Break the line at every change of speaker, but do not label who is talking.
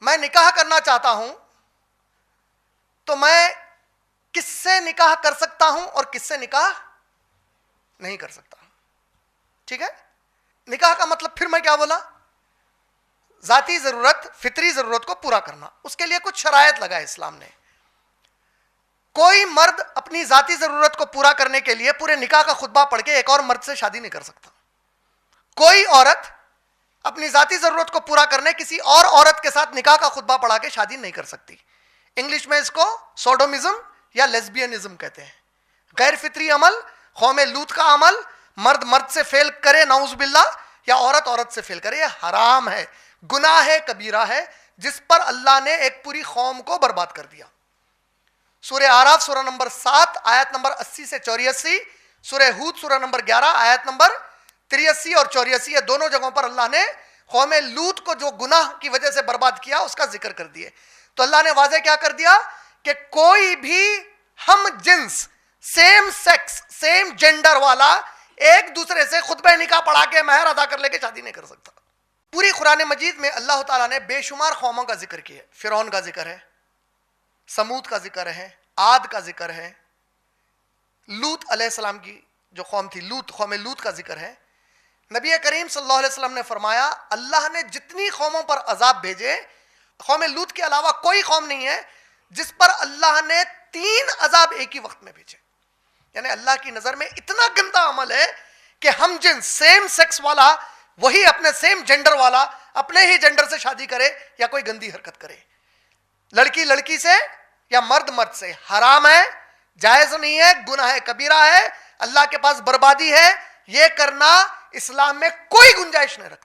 میں نکاح کرنا چاہتا ہوں تو میں کس سے نکاح کر سکتا ہوں اور کس سے نکاح نہیں کر سکتا ہوں. ٹھیک ہے. نکاح کا مطلب پھر میں کیا بولا؟ ذاتی ضرورت، فطری ضرورت کو پورا کرنا. اس کے لیے کچھ شرائط لگا ہے اسلام نے. کوئی مرد اپنی ذاتی ضرورت کو پورا کرنے کے لیے پورے نکاح کا خطبہ پڑھ کے ایک اور مرد سے شادی نہیں کر سکتا. کوئی عورت اپنی ذاتی ضرورت کو پورا کرنے کسی اور عورت کے ساتھ نکاح کا خطبہ پڑھا کے شادی نہیں کر سکتی. انگلش میں اس کو سوڈومزم یا لیسبینزم کہتے ہیں. غیر فطری عمل، قوم لوط کا عمل، مرد مرد سے فیل کرے نعوذ باللہ، یا عورت عورت سے فیل کرے، یہ حرام ہے، گناہ ہے، کبیرہ ہے، جس پر اللہ نے ایک پوری قوم کو برباد کر دیا. سورہ اعراف سورہ نمبر 7 آیت نمبر 80 سے 84، سورہ ہود سورہ نمبر 11 آیت نمبر 83 اور 84، یہ دونوں جگہوں پر اللہ نے قوم لوط کو جو گناہ کی وجہ سے برباد کیا اس کا ذکر کر دیے. تو اللہ نے واضح کیا کر دیا کہ کوئی بھی ہم جنس، سیم سیکس، سیم جینڈر والا ایک دوسرے سے خطبہ نکاح پڑھا کے مہر ادا کر لے کے شادی نہیں کر سکتا. پوری قرآن مجید میں اللہ تعالیٰ نے بے شمار قوموں کا ذکر کیا. فرعون کا ذکر ہے، سمود کا ذکر ہے، عاد کا ذکر ہے، لوط علیہ السلام کی جو قوم تھی قوم لوط کا ذکر ہے. نبی کریم صلی اللہ علیہ وسلم نے فرمایا اللہ نے جتنی قوموں پر عذاب بھیجے، قوم لوط کے علاوہ کوئی قوم نہیں ہے جس پر اللہ نے 3 عذاب ایک ہی وقت میں بھیجے. یعنی اللہ کی نظر میں اتنا گندا عمل ہے کہ ہم جنس، سیم سیکس والا وہی اپنے سیم جینڈر والا اپنے ہی جینڈر سے شادی کرے یا کوئی گندی حرکت کرے، لڑکی لڑکی سے یا مرد مرد سے، حرام ہے، جائز نہیں ہے، گناہ ہے، کبیرہ ہے، اللہ کے پاس بربادی ہے. یہ کرنا اسلام میں کوئی گنجائش نہیں رکھتا.